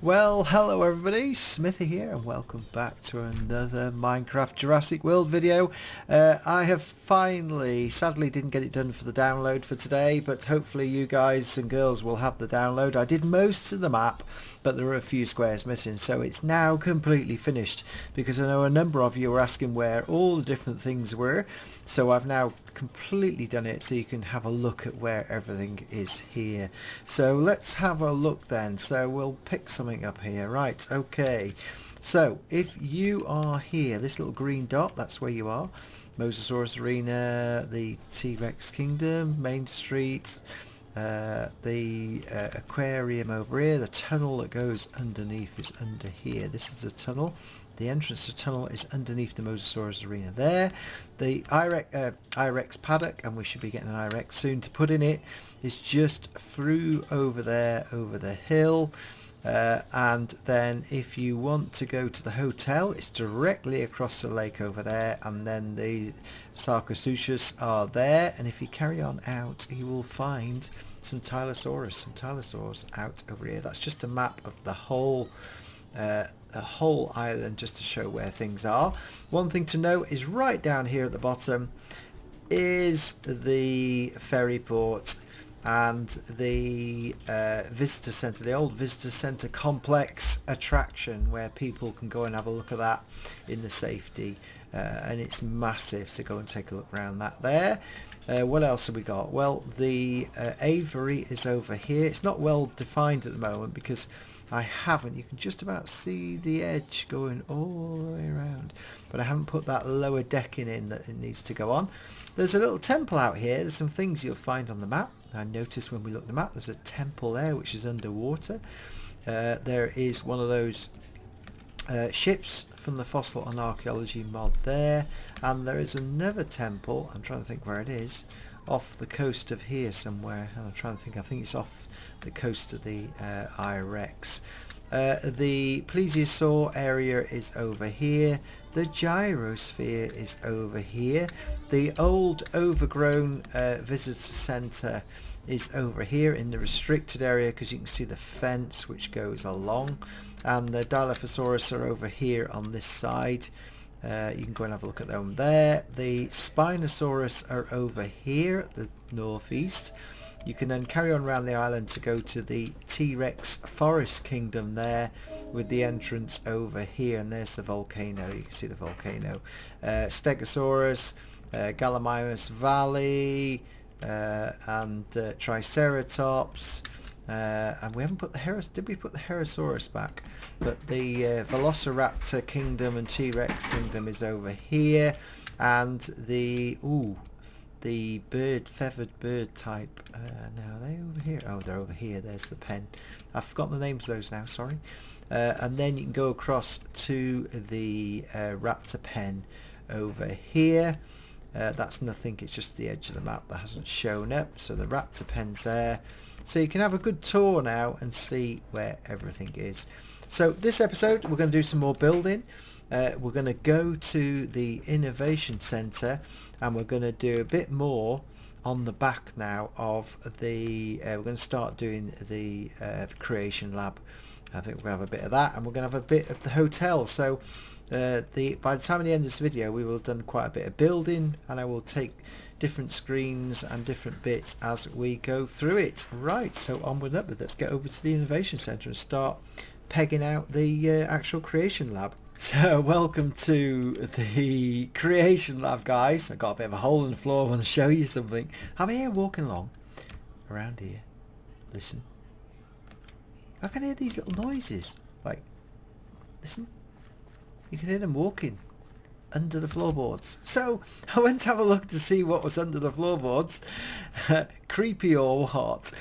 Well, hello everybody, Smithy here and welcome back to another Minecraft Jurassic World video. I have finally, sadly didn't get it done for the download for today, but hopefully you guys and girls will have the download. I did most of the map, but there were a few squares missing, so it's now completely finished because I know a number of you were asking where all the different things were, so I've now completely done it so you can have a look at where everything is here. So let's have a look then. So we'll pick something up here. Right, okay. So if you are here, this little green dot, that's where you are. Mosasaurus Arena, the T-Rex Kingdom, Main Street, the aquarium over here. The tunnel that goes underneath is under here. This is a tunnel. The entrance to the tunnel is underneath the Mosasaurus Arena there. The Irex paddock, and we should be getting an Irex soon to put in it, is just through over there, over the hill. And then if you want to go to the hotel, it's directly across the lake over there, and then the Sarcosuchus are there. And if you carry on out, you will find some Tylosaurs out over here. That's just a map of the whole island, just to show where things are. One thing to note is right down here at the bottom is the ferry port and the visitor centre, the old visitor centre complex attraction where people can go and have a look at that in the safety, and it's massive, so go and take a look around that there. What else have we got? Well, the aviary is over here. It's not well defined at the moment because you can just about see the edge going all the way around, but I haven't put that lower decking in that it needs to go on. There's a little temple out here. There's some things you'll find on the map. I noticed when we looked at the map there's a temple there which is underwater. There is one of those ships from the Fossil and Archeology Mod there, and there is another temple, I'm trying to think where it is, off the coast of here somewhere. I'm trying to think, I think it's off the coast of the Irex. The plesiosaur area is over here. The gyrosphere is over here. The old overgrown visitor centre is over here in the restricted area because you can see the fence which goes along, and the Dilophosaurus are over here on this side. You can go and have a look at them there. The Spinosaurus are over here at the northeast. You can then carry on around the island to go to the T-Rex Forest Kingdom there, with the entrance over here, and there's the volcano. You can see the volcano. Stegosaurus, Gallimimus Valley, and Triceratops. And we haven't put the did we put the Herosaurus back? But the Velociraptor Kingdom and T-Rex Kingdom is over here, and the feathered bird type. Now are they over here? Oh, they're over here. There's the pen. I've forgotten the names of those now. Sorry. And then you can go across to the raptor pen over here. That's nothing. It's just the edge of the map that hasn't shown up. So the raptor pen's there. So you can have a good tour now and see where everything is. So this episode we're going to do some more building. We're going to go to the Innovation Centre, and we're going to do a bit more on the back now of the we're going to start doing the creation lab. I think we're going to have a bit of that, and we're going to have a bit of the hotel. So by the time of the end of this video we will have done quite a bit of building, and I will take different screens and different bits as we go through it. Right, so onward and upward. Let's get over to the Innovation Centre and start pegging out the actual creation lab. So welcome to the creation lab, guys. I've got a bit of a hole in the floor. I want to show you something. I'm here walking along around here. Listen, I can hear these little noises. Like, listen, you can hear them walking under the floorboards. So I went to have a look to see what was under the floorboards. Creepy or what?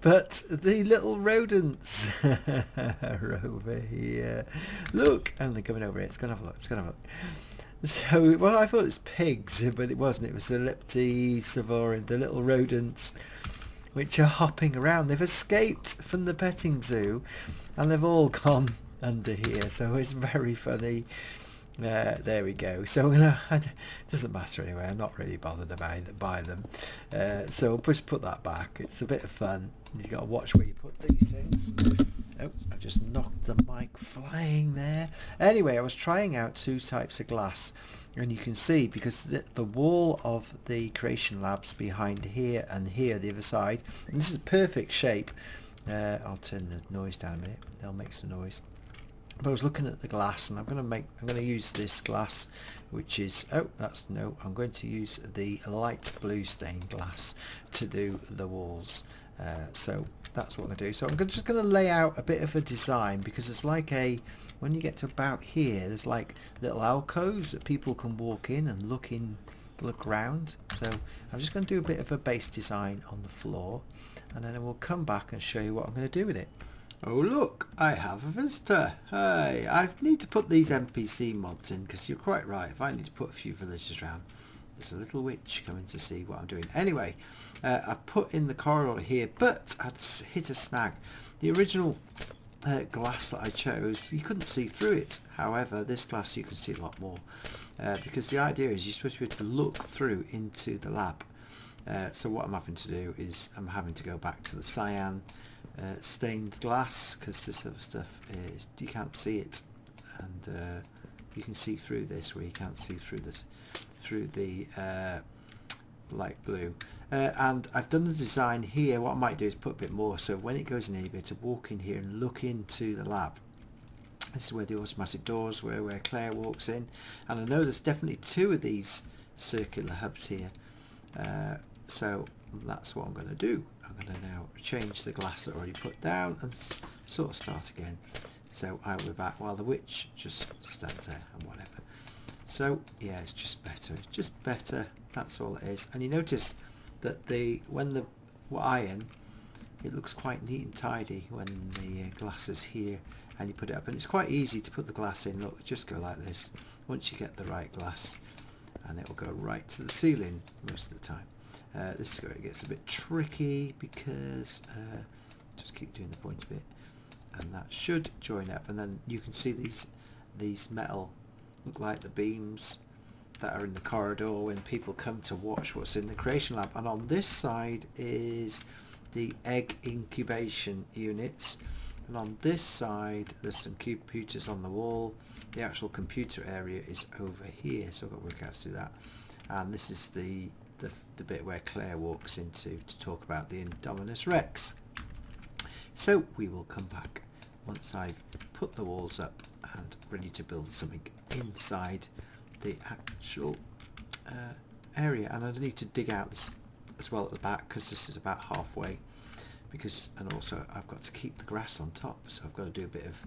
But the little rodents are over here. Look, and they're coming over here. Let's go and have a look. Let's go and have a look. So, well, I thought it was pigs, but it wasn't. It was the Leptisavorid, the little rodents, which are hopping around. They've escaped from the petting zoo, and they've all gone under here. So it's very funny. There we go. So it doesn't matter anyway. I'm not really bothered by them. So we'll just put that back. It's a bit of fun. You got to watch where you put these things. Oh, I just knocked the mic flying there. Anyway, I was trying out two types of glass, and you can see because the wall of the creation labs behind here and here the other side, and this is a perfect shape. I'll turn the noise down a minute. They'll make some noise. But I was looking at the glass, and I'm going to use this glass, which is I'm going to use the light blue stained glass to do the walls. So that's what I'm going to do. So I'm just going to lay out a bit of a design, because it's like when you get to about here, there's like little alcoves that people can walk in and look around. So I'm just going to do a bit of a base design on the floor, and then we'll come back and show you what I'm going to do with it. Oh look, I have a visitor. Hey, I need to put these NPC mods in, because you're quite right. If I need to put a few villagers around, there's a little witch coming to see what I'm doing. Anyway, I've put in the corridor here, but I'd hit a snag. The original glass that I chose, you couldn't see through it. However, this glass you can see a lot more, because the idea is you're supposed to be able to look through into the lab. So what I'm having to do is I'm having to go back to the cyan stained glass, because this other stuff is, you can't see it, and you can see through this where you can't see through the light blue. And I've done the design here. What I might do is put a bit more, so when it goes in here, you'll be able to walk in here and look into the lab. This is where the automatic doors were, where Claire walks in, and I know there's definitely two of these circular hubs here. So that's what I'm going to do. I'm going to now change the glass that I already put down and sort of start again. So I'll be back while the witch just stands there and whatever. So yeah, it's just better. That's all it is. And you notice that when the iron, it looks quite neat and tidy when the glass is here and you put it up. And it's quite easy to put the glass in. Look, just go like this. Once you get the right glass, and it will go right to the ceiling most of the time. This is where it gets a bit tricky, because just keep doing the point bit, and that should join up, and then you can see these metal look like the beams that are in the corridor when people come to watch what's in the creation lab. And on this side is the egg incubation units, and on this side there's some computers on the wall. The actual computer area is over here, so I've got to work out how to do that. And this is the bit where Claire walks into to talk about the Indominus Rex. So we will come back once I've put the walls up and ready to build something inside the actual area. And I need to dig out this as well at the back, because this is about halfway, and also I've got to keep the grass on top, so I've got to do a bit of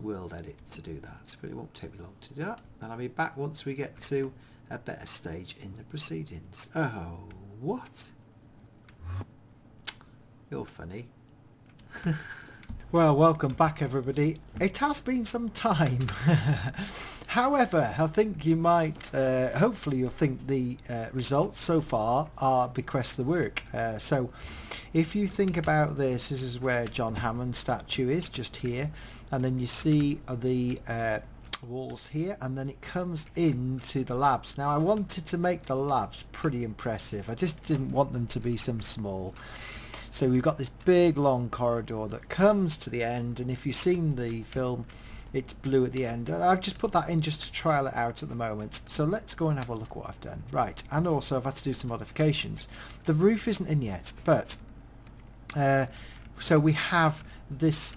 world edit to do that, but it won't take me long to do that, and I'll be back once we get to a better stage in the proceedings. Oh, what? You're funny. Well, welcome back everybody. It has been some time. However, I think you might, hopefully you'll think the results so far are bequest the work. So if you think about this is where John Hammond's statue is, just here, and then you see the walls here, and then it comes into the labs. Now I wanted to make the labs pretty impressive. I just didn't want them to be some small. So we've got this big long corridor that comes to the end, and if you've seen the film, it's blue at the end. I've just put that in just to trial it out at the moment. So let's go and have a look what I've done. Right, and also I've had to do some modifications. The roof isn't in yet, but so we have this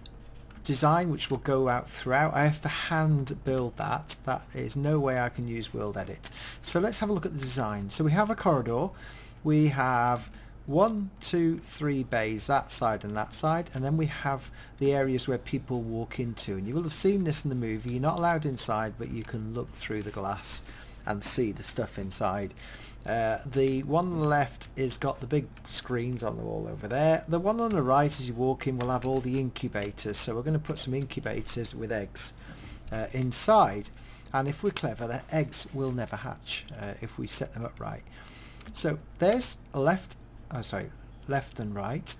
design which will go out throughout. I have to hand build that. That is no way I can use world edit. So let's have a look at the design. So we have a corridor. We have 1, 2, 3 bays, that side and that side, and then we have the areas where people walk into, and you will have seen this in the movie. You're not allowed inside, but you can look through the glass and see the stuff inside. The one on the left is got the big screens on the wall over there. The one on the right as you walk in will have all the incubators, so we're going to put some incubators with eggs inside, and if we're clever, the eggs will never hatch if we set them up right. So there's a left and right,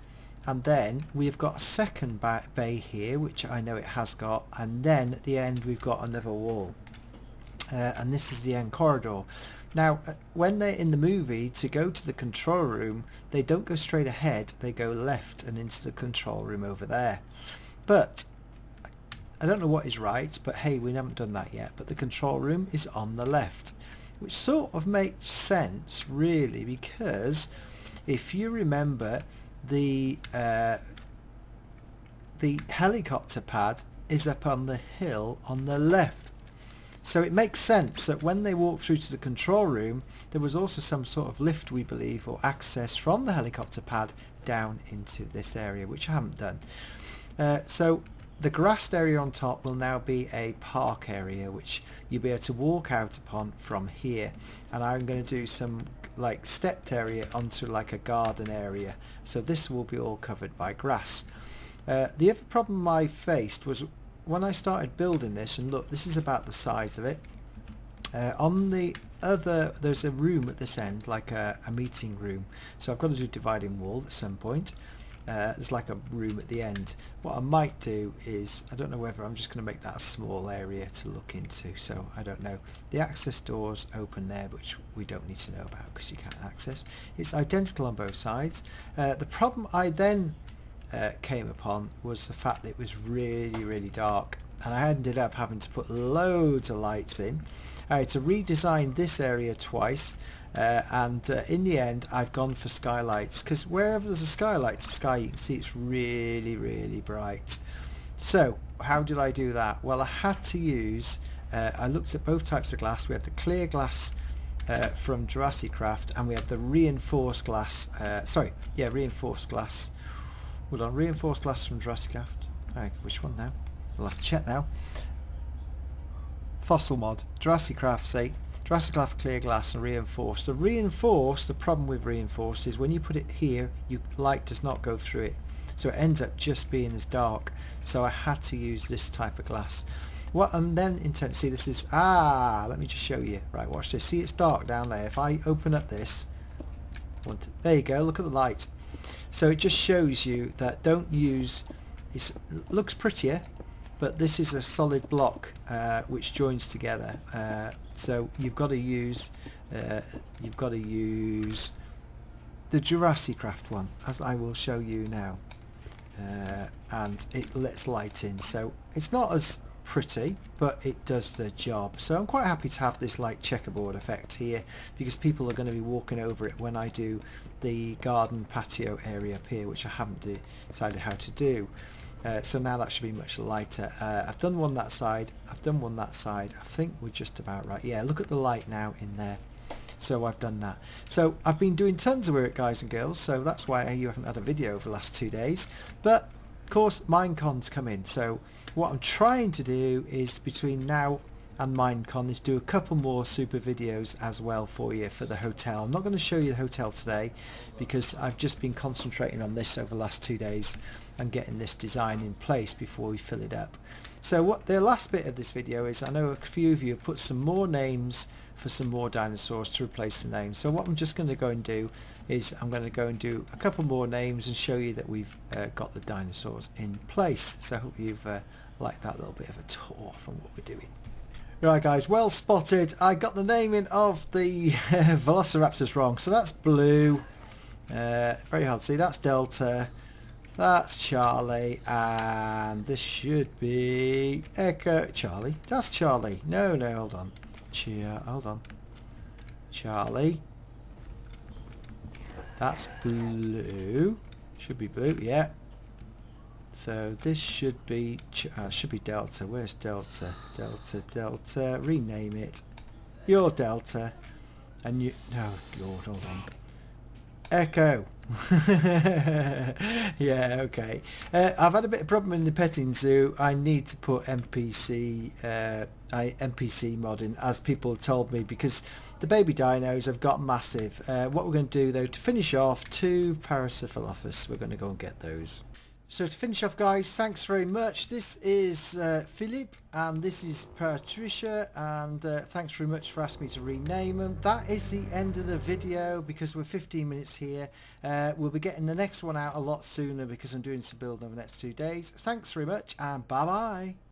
and then we've got a second bay here, which I know it has got, and then at the end we've got another wall, and this is the end corridor. Now when they're in the movie, to go to the control room, they don't go straight ahead, they go left and into the control room over there. But I don't know what is right, but hey, we haven't done that yet. But the control room is on the left, which sort of makes sense really, because if you remember, the helicopter pad is up on the hill on the left. So it makes sense that when they walked through to the control room, there was also some sort of lift, we believe, or access from the helicopter pad down into this area, which I haven't done. So the grassed area on top will now be a park area, which you'll be able to walk out upon from here. And I'm going to do some like stepped area onto like a garden area. So this will be all covered by grass. The other problem I faced was when I started building this, and look, this is about the size of it. On the other, there's a room at this end, like a meeting room. So I've got to do dividing wall at some point. There's like a room at the end. What I might do is, I don't know whether I'm just going to make that a small area to look into. So I don't know. The access doors open there, which we don't need to know about because you can't access. It's identical on both sides. The problem I then came upon was the fact that it was really dark, and I ended up having to put loads of lights in. I had to redesign this area twice, and in the end I've gone for skylights, because wherever there's a skylight to sky, you can see it's really bright. So how did I do that? Well, I had to use, I looked at both types of glass. We had the clear glass from Jurassicraft, and we had the reinforced glass, reinforced glass. Hold on, reinforced glass from Jurassicraft. Right, which one now? We'll have to check now. Fossil mod, Jurassicraft, say Jurassicraft clear glass and reinforced. The reinforced, the problem with reinforced is when you put it here, light does not go through it, so it ends up just being as dark. So I had to use this type of glass. What I'm then intending, see, this is let me just show you. Right, watch this. See, it's dark down there. If I open up this, there you go. Look at the light. So it just shows you that don't use, it looks prettier, but this is a solid block which joins together. So you've got to use the Jurassicraft one, as I will show you now, and it lets light in. So it's not as pretty, but it does the job. So I'm quite happy to have this like checkerboard effect here, because people are going to be walking over it when I do the garden patio area up here, which I haven't decided how to do. So now that should be much lighter. I've done one that side, I've done one that side. I think we're just about right. Yeah, look at the light now in there. So I've done that. So I've been doing tons of work, guys and girls, so that's why you haven't had a video over the last 2 days. But of course Minecon's come in, so what I'm trying to do is between now and Minecon is do a couple more super videos as well for you for the hotel. I'm not going to show you the hotel today because I've just been concentrating on this over the last 2 days and getting this design in place before we fill it up. So what the last bit of this video is, I know a few of you have put some more names for some more dinosaurs to replace the names. So what I'm just going to go and do is I'm going to go and do a couple more names and show you that we've got the dinosaurs in place. So I hope you've liked that little bit of a tour from what we're doing. Right guys, well spotted. I got the naming of the velociraptors wrong. So that's Blue, very hard to see, that's Delta, that's Charlie, and this should be Echo. Charlie, that's Charlie. No, hold on. Hold on. Charlie. That's Blue. Should be Blue, yeah. So this should be Delta. Where's Delta? Delta. Rename it. You're Delta. And you... Oh, Lord, hold on. Echo. Yeah, okay. I've had a bit of problem in the petting zoo. I need to put NPC mod in, as people told me, because the baby dinos have got massive. What we're going to do though, to finish off, 2 Paracephalopus. We're going to go and get those. So to finish off, guys, thanks very much. This is Philip and this is Patricia, and thanks very much for asking me to rename them. That is the end of the video because we're 15 minutes here. We'll be getting the next one out a lot sooner because I'm doing some build over the next 2 days. Thanks very much and bye bye.